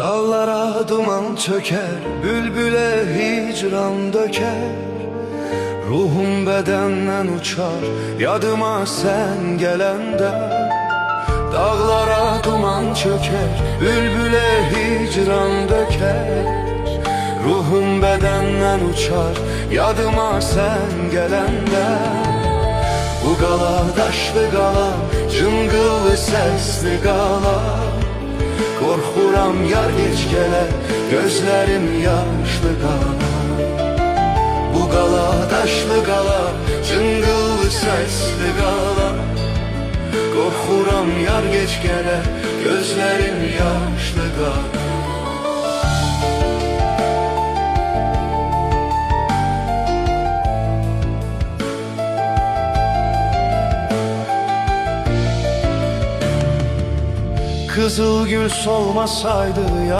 Dağlara duman çöker, bülbüle hicran döker. Ruhum bedenden uçar, yadıma sen gelende. Dağlara duman çöker, bülbüle hicran döker. Ruhum bedenden uçar, yadıma sen gelende. Bu gala daşlı gala, cıngıllı sesli gala. Korxuram yar geç gələ, gözlərim yaşlı qala. Bu qala daşlı qala, cıngıllı səsli qala. Korxuram yar geç gələ, gözlərim yaşlı qala. Kızıl gül solmasaydı